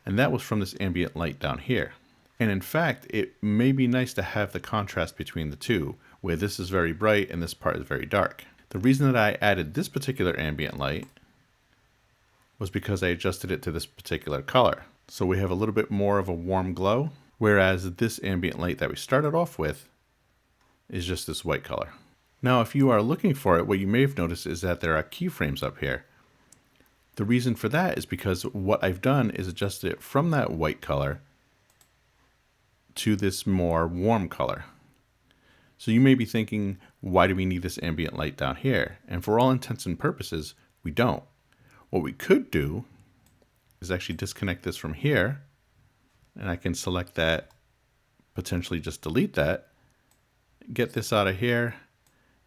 And that was from this ambient light down here. And in fact, it may be nice to have the contrast between the two, where this is very bright and this part is very dark. The reason that I added this particular ambient light was because I adjusted it to this particular color. So we have a little bit more of a warm glow, whereas this ambient light that we started off with is just this white color. Now, if you are looking for it, what you may have noticed is that there are keyframes up here. The reason for that is because what I've done is adjusted it from that white color to this more warm color. So you may be thinking, why do we need this ambient light down here? And for all intents and purposes, we don't. What we could do is actually disconnect this from here, and I can select that, potentially just delete that, get this out of here,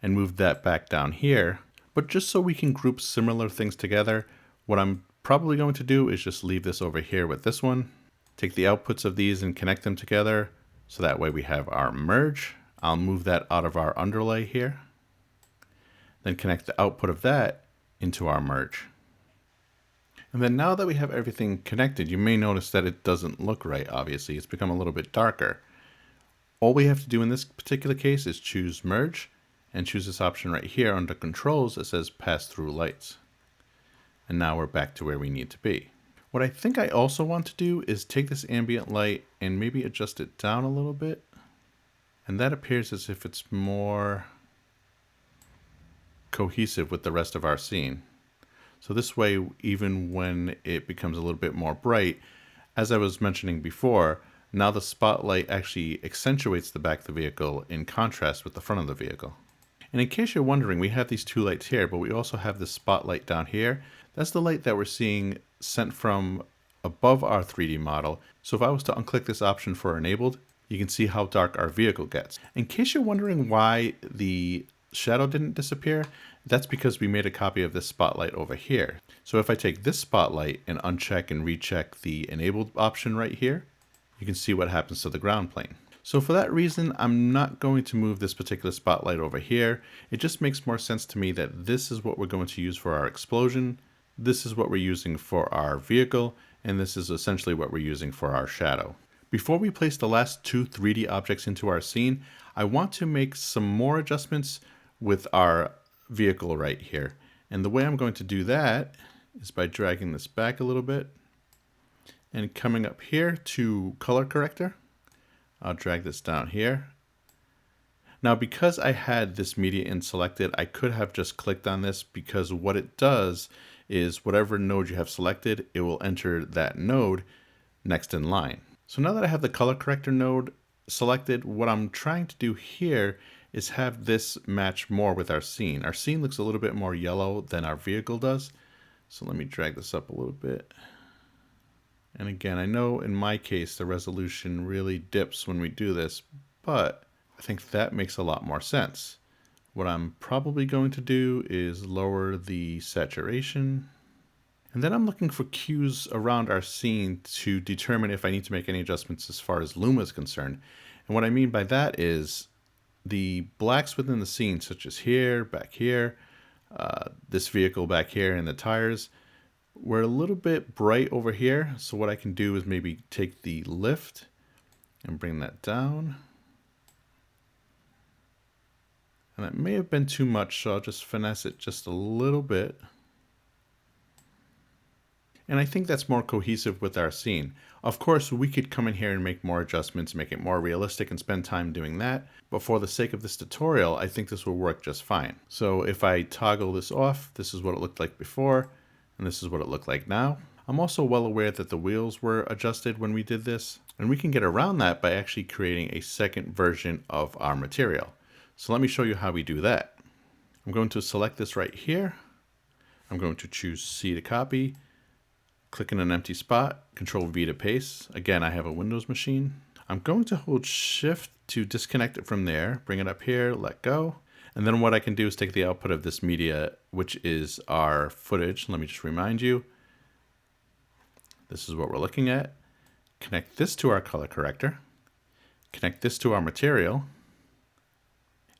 and move that back down here. But just so we can group similar things together, what I'm probably going to do is just leave this over here with this one, take the outputs of these and connect them together, so that way we have our merge. I'll move that out of our underlay here, then connect the output of that into our merge. And then now that we have everything connected, you may notice that it doesn't look right, obviously. It's become a little bit darker. All we have to do in this particular case is choose merge and choose this option right here under controls that says pass through lights. And now we're back to where we need to be. What I think I also want to do is take this ambient light and maybe adjust it down a little bit. And that appears as if it's more cohesive with the rest of our scene. So this way, even when it becomes a little bit more bright, as I was mentioning before, now the spotlight actually accentuates the back of the vehicle in contrast with the front of the vehicle. And in case you're wondering, we have these two lights here, but we also have this spotlight down here. That's the light that we're seeing sent from above our 3D model. So if I was to unclick this option for enabled, you can see how dark our vehicle gets. In case you're wondering why the shadow didn't disappear, that's because we made a copy of this spotlight over here. So if I take this spotlight and uncheck and recheck the enabled option right here, you can see what happens to the ground plane. So for that reason, I'm not going to move this particular spotlight over here. It just makes more sense to me that this is what we're going to use for our explosion. This is what we're using for our vehicle, and this is essentially what we're using for our shadow. Before we place the last two 3D objects into our scene, I want to make some more adjustments with our vehicle right here. And the way I'm going to do that is by dragging this back a little bit and coming up here to color corrector. I'll drag this down here. Now, because I had this media in selected, I could have just clicked on this, because what it does is whatever node you have selected, it will enter that node next in line. So now that I have the color corrector node selected, what I'm trying to do here is have this match more with our scene. Our scene looks a little bit more yellow than our vehicle does. So let me drag this up a little bit. And again, I know in my case, the resolution really dips when we do this, but I think that makes a lot more sense. What I'm probably going to do is lower the saturation. And then I'm looking for cues around our scene to determine if I need to make any adjustments as far as Luma is concerned. And what I mean by that is the blacks within the scene, such as here, back here, this vehicle back here, and the tires, we're a little bit bright over here. So what I can do is maybe take the lift and bring that down. And that may have been too much, so I'll just finesse it just a little bit. And I think that's more cohesive with our scene. Of course, we could come in here and make more adjustments, make it more realistic, and spend time doing that. But for the sake of this tutorial, I think this will work just fine. So if I toggle this off, this is what it looked like before, and this is what it looked like now. I'm also well aware that the wheels were adjusted when we did this, and we can get around that by actually creating a second version of our material. So let me show you how we do that. I'm going to select this right here. I'm going to choose C to copy. Click in an empty spot, Control V to paste. Again, I have a Windows machine. I'm going to hold Shift to disconnect it from there, bring it up here, let go. And then what I can do is take the output of this media, which is our footage. Let me just remind you. This is what we're looking at. Connect this to our color corrector. Connect this to our material.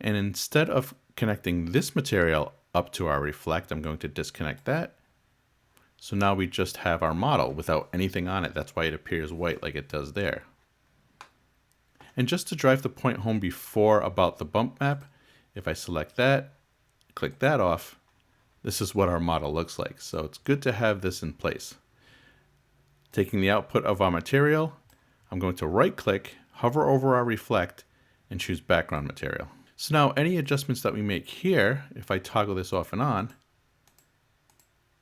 And instead of connecting this material up to our reflect, I'm going to disconnect that. So now we just have our model without anything on it. That's why it appears white like it does there. And just to drive the point home before about the bump map, if I select that, click that off, this is what our model looks like. So it's good to have this in place. Taking the output of our material, I'm going to right click, hover over our reflect, and choose background material. So now any adjustments that we make here, if I toggle this off and on,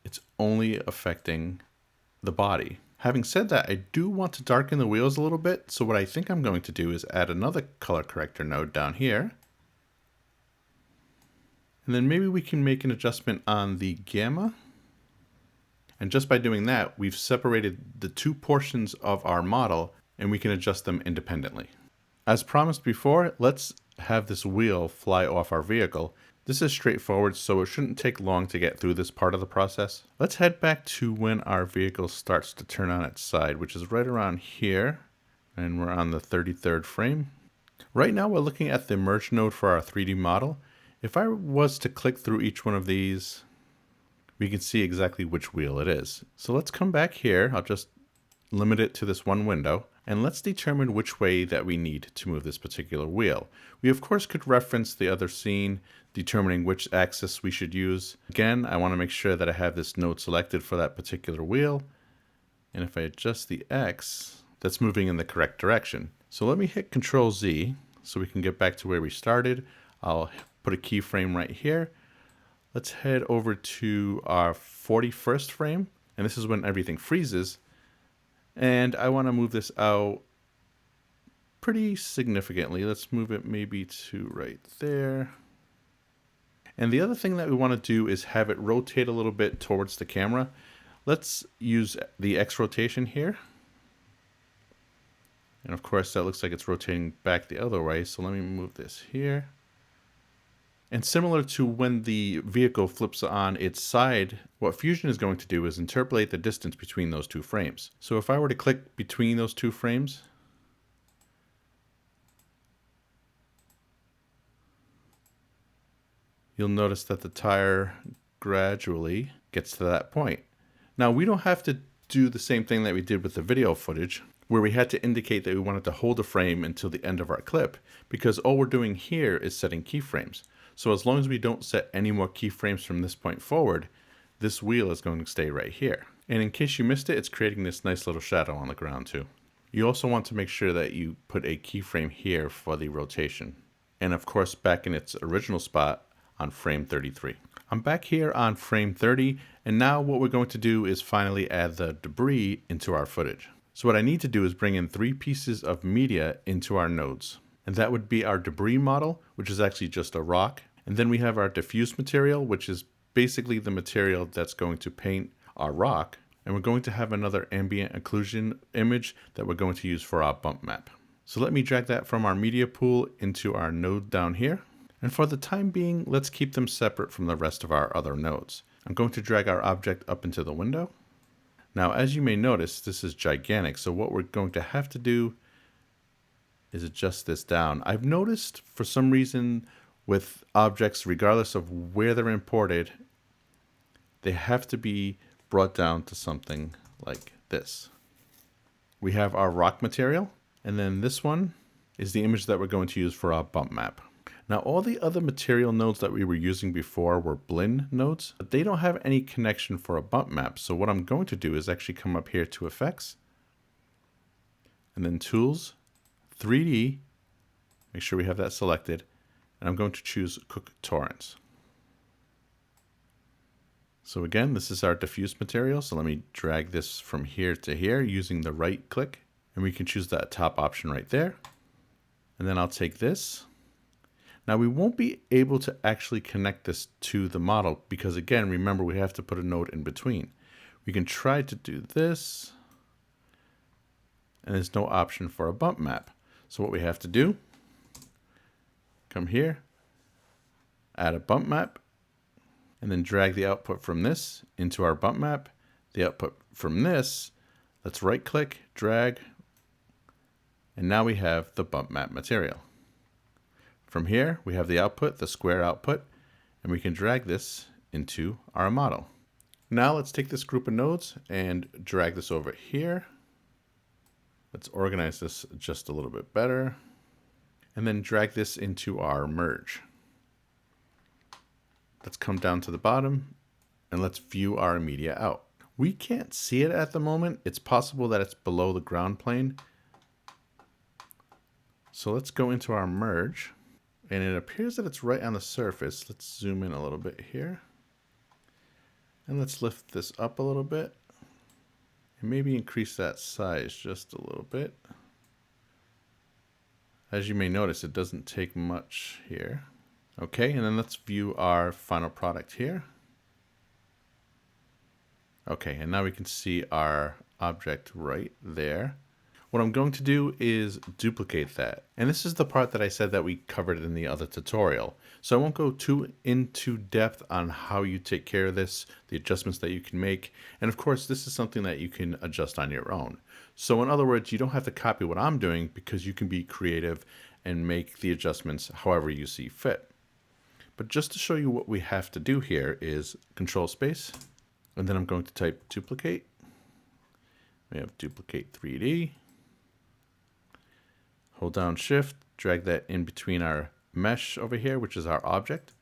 it's only affecting the body. Having said that, I do want to darken the wheels a little bit. So what I think I'm going to do is add another color corrector node down here. And then maybe we can make an adjustment on the gamma. And just by doing that, we've separated the two portions of our model and we can adjust them independently. As promised before, let's have this wheel fly off our vehicle. This is straightforward, so it shouldn't take long to get through this part of the process. Let's head back to when our vehicle starts to turn on its side, which is right around here. And we're on the 33rd frame. Right now we're looking at the merge node for our 3D model. If I was to click through each one of these, we can see exactly which wheel it is. So let's come back here. I'll just limit it to this one window, and let's determine which way that we need to move this particular wheel. We of course could reference the other scene, determining which axis we should use. Again, I want to make sure that I have this node selected for that particular wheel. And if I adjust the X, that's moving in the correct direction. So let me hit Control Z so we can get back to where we started. I'll put a keyframe right here. Let's head over to our 41st frame. And this is when everything freezes. And I want to move this out pretty significantly. Let's move it maybe to right there. And the other thing that we want to do is have it rotate a little bit towards the camera. Let's use the X rotation here. And of course that looks like it's rotating back the other way. So let me move this here. And similar to when the vehicle flips on its side, what Fusion is going to do is interpolate the distance between those two frames. So if I were to click between those two frames, you'll notice that the tire gradually gets to that point. Now we don't have to do the same thing that we did with the video footage, where we had to indicate that we wanted to hold a frame until the end of our clip, because all we're doing here is setting keyframes. So as long as we don't set any more keyframes from this point forward, this wheel is going to stay right here. And in case you missed it, it's creating this nice little shadow on the ground too. You also want to make sure that you put a keyframe here for the rotation. And of course, back in its original spot on frame 33. I'm back here on frame 30, and now what we're going to do is finally add the debris into our footage. So what I need to do is bring in 3 pieces of media into our nodes. And that would be our debris model, which is actually just a rock. And then we have our diffuse material, which is basically the material that's going to paint our rock. And we're going to have another ambient occlusion image that we're going to use for our bump map. So let me drag that from our media pool into our node down here. And for the time being, let's keep them separate from the rest of our other nodes. I'm going to drag our object up into the window. Now, as you may notice, this is gigantic. So what we're going to have to do is adjust this down. I've noticed for some reason with objects, regardless of where they're imported, they have to be brought down to something like this. We have our rock material, and then this one is the image that we're going to use for our bump map. Now, all the other material nodes that we were using before were blend nodes, but they don't have any connection for a bump map. So what I'm going to do is actually come up here to Effects, and then Tools, 3D, make sure we have that selected, and I'm going to choose Cook Torrents. So again, this is our diffuse material. So let me drag this from here to here using the right click, and we can choose that top option right there. And then I'll take this. Now we won't be able to actually connect this to the model because again, remember we have to put a node in between. We can try to do this, and there's no option for a bump map. So what we have to do, come here, add a bump map, and then drag the output from this into our bump map. The output from this, let's right click, drag, and now we have the bump map material. From here, we have the output, the square output, and we can drag this into our model. Now let's take this group of nodes and drag this over here. Let's organize this just a little bit better, and then drag this into our merge. Let's come down to the bottom, and let's view our media out. We can't see it at the moment. It's possible that it's below the ground plane. So let's go into our merge. And it appears that it's right on the surface. Let's zoom in a little bit here. And let's lift this up a little bit. And maybe increase that size just a little bit. As you may notice, it doesn't take much here. Okay, and then let's view our final product here. Okay, and now we can see our object right there. What I'm going to do is duplicate that. And this is the part that I said that we covered in the other tutorial. So I won't go too into depth on how you take care of this, the adjustments that you can make. And of course, this is something that you can adjust on your own. So in other words, you don't have to copy what I'm doing because you can be creative and make the adjustments however you see fit. But just to show you what we have to do here is Control Space, and then I'm going to type duplicate. We have duplicate 3D. Hold down Shift, drag that in between our mesh over here, which is our object.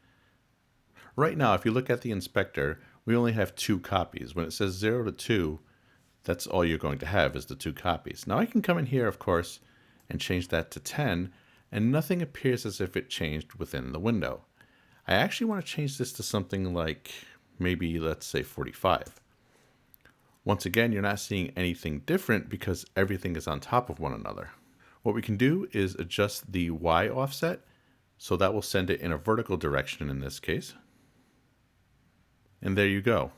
Right now, if you look at the inspector, we only have 2 copies. When it says 0 to 2, that's all you're going to have is the 2 copies. Now I can come in here, of course, and change that to 10, and nothing appears as if it changed within the window. I actually want to change this to something like maybe, let's say, 45. Once again, you're not seeing anything different because everything is on top of one another. What we can do is adjust the Y offset, so that will send it in a vertical direction in this case. And there you go.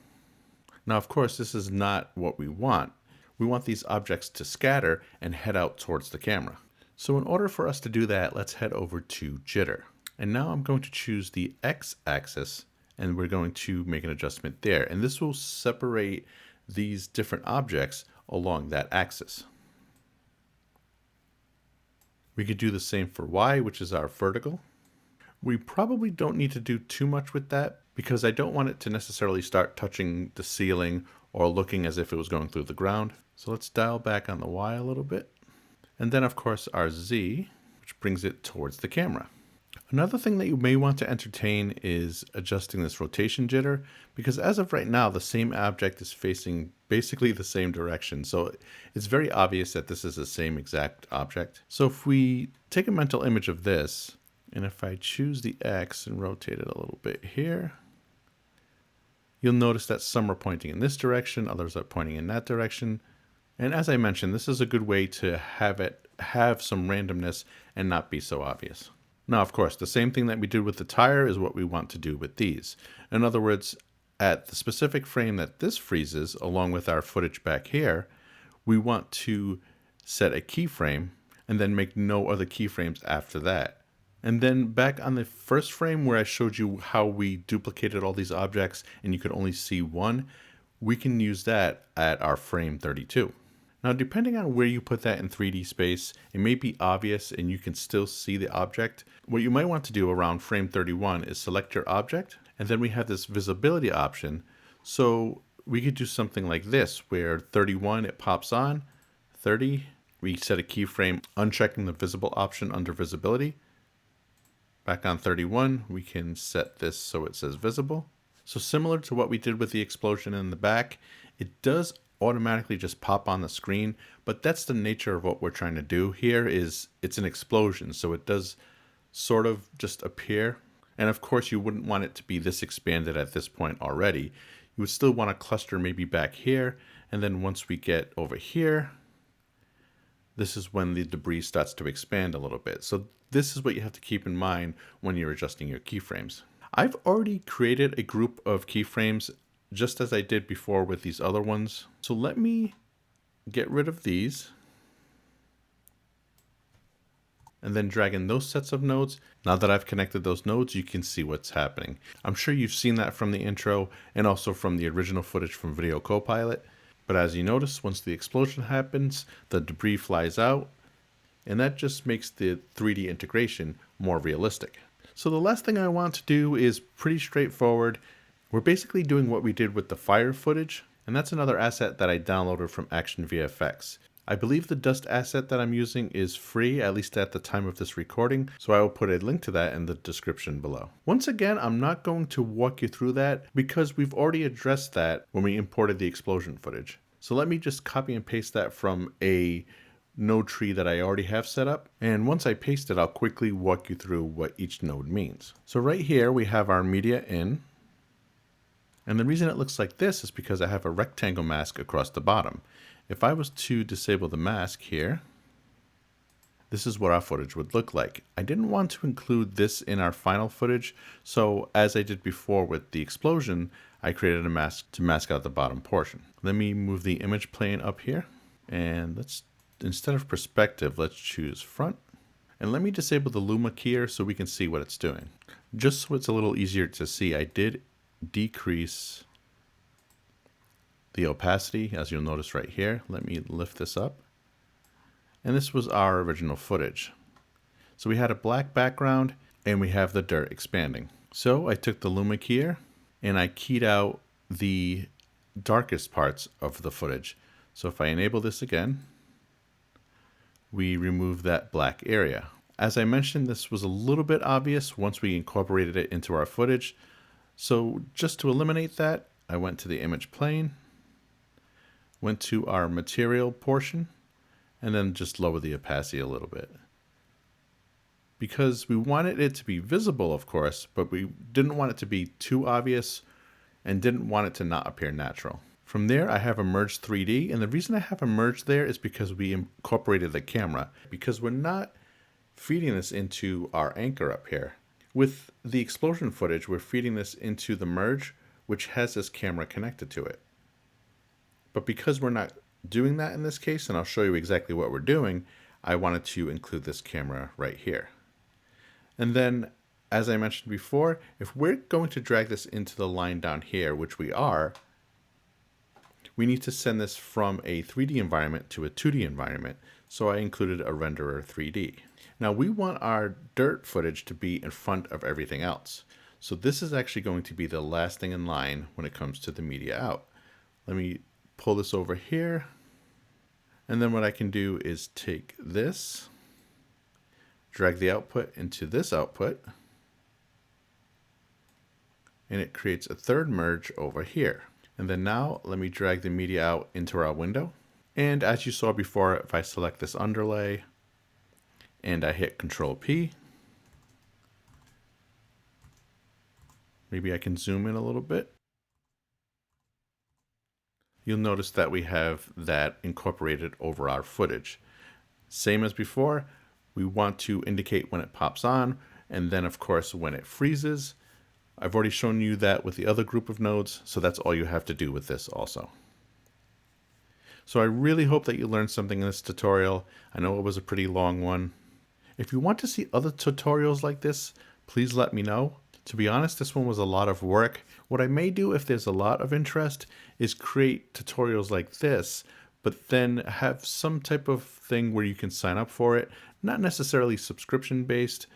Now, of course, this is not what we want. We want these objects to scatter and head out towards the camera. So in order for us to do that, let's head over to jitter. And now I'm going to choose the X axis, and we're going to make an adjustment there. And this will separate these different objects along that axis. We could do the same for Y, which is our vertical. We probably don't need to do too much with that because I don't want it to necessarily start touching the ceiling or looking as if it was going through the ground. So let's dial back on the Y a little bit. And then of course our Z, which brings it towards the camera. Another thing that you may want to entertain is adjusting this rotation jitter, because as of right now, the same object is facing basically the same direction. So it's very obvious that this is the same exact object. So if we take a mental image of this, and if I choose the X and rotate it a little bit here, you'll notice that some are pointing in this direction, others are pointing in that direction. And as I mentioned, this is a good way to have some randomness and not be so obvious. Now, of course, the same thing that we did with the tire is what we want to do with these. In other words, at the specific frame that this freezes, along with our footage back here, we want to set a keyframe and then make no other keyframes after that. And then back on the first frame where I showed you how we duplicated all these objects and you could only see one, we can use that at our frame 32. Now, depending on where you put that in 3D space, it may be obvious and you can still see the object. What you might want to do around frame 31 is select your object, and then we have this visibility option. So we could do something like this, where 31, it pops on, 30, we set a keyframe unchecking the visible option under visibility. Back on 31, we can set this so it says visible. So similar to what we did with the explosion in the back, it does automatically just pop on the screen, but that's the nature of what we're trying to do here. Is it's an explosion, so it does sort of just appear. And of course you wouldn't want it to be this expanded at this point already. You would still want to cluster maybe back here, and then once we get over here, this is when the debris starts to expand a little bit. So this is what you have to keep in mind when you're adjusting your keyframes. I've already created a group of keyframes just as I did before with these other ones. So let me get rid of these and then drag in those sets of nodes. Now that I've connected those nodes, you can see what's happening. I'm sure you've seen that from the intro and also from the original footage from Video Copilot. But as you notice, once the explosion happens, the debris flies out, and that just makes the 3D integration more realistic. So the last thing I want to do is pretty straightforward. We're basically doing what we did with the fire footage, and that's another asset that I downloaded from ActionVFX. I believe the dust asset that I'm using is free, at least at the time of this recording, so I will put a link to that in the description below. Once again, I'm not going to walk you through that because we've already addressed that when we imported the explosion footage. So let me just copy and paste that from a node tree that I already have set up. And once I paste it, I'll quickly walk you through what each node means. So right here, we have our media in. And the reason it looks like this is because I have a rectangle mask across the bottom. If I was to disable the mask here, this is what our footage would look like. I didn't want to include this in our final footage, so as I did before with the explosion, I created a mask to mask out the bottom portion. Let me move the image plane up here, and let's, instead of perspective, let's choose front. And let me disable the luma keyer so we can see what it's doing. Just so it's a little easier to see, I did decrease the opacity, as you'll notice right here. Let me lift this up. And this was our original footage. So we had a black background and we have the dirt expanding. So I took the luma keyer and I keyed out the darkest parts of the footage. So if I enable this again, we remove that black area. As I mentioned, this was a little bit obvious once we incorporated it into our footage. So just to eliminate that, I went to the image plane, went to our material portion, and then just lower the opacity a little bit. Because we wanted it to be visible, of course, but we didn't want it to be too obvious and didn't want it to not appear natural. From there, I have a merge 3D, and the reason I have a merge there is because we incorporated the camera, because we're not feeding this into our anchor up here. With the explosion footage, we're feeding this into the merge, which has this camera connected to it. But because we're not doing that in this case, and I'll show you exactly what we're doing, I wanted to include this camera right here. And then, as I mentioned before, if we're going to drag this into the line down here, which we are, we need to send this from a 3D environment to a 2D environment. So I included a renderer 3D. Now we want our dirt footage to be in front of everything else. So this is actually going to be the last thing in line when it comes to the media out. Let me pull this over here. And then what I can do is take this, drag the output into this output, and it creates a third merge over here. And then now let me drag the media out into our window. And as you saw before, if I select this underlay and I hit Control P, maybe I can zoom in a little bit. You'll notice that we have that incorporated over our footage. Same as before, we want to indicate when it pops on, and then of course when it freezes. I've already shown you that with the other group of nodes, so that's all you have to do with this also. So I really hope that you learned something in this tutorial. I know it was a pretty long one. If you want to see other tutorials like this, please let me know. To be honest, this one was a lot of work. What I may do if there's a lot of interest is create tutorials like this, but then have some type of thing where you can sign up for it. Not necessarily subscription based,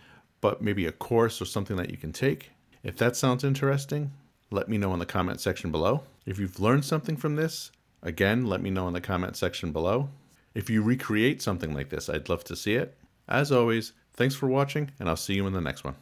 but maybe a course or something that you can take. If that sounds interesting, let me know in the comment section below. If you've learned something from this, again, let me know in the comment section below. If you recreate something like this, I'd love to see it. As always, thanks for watching, and I'll see you in the next one.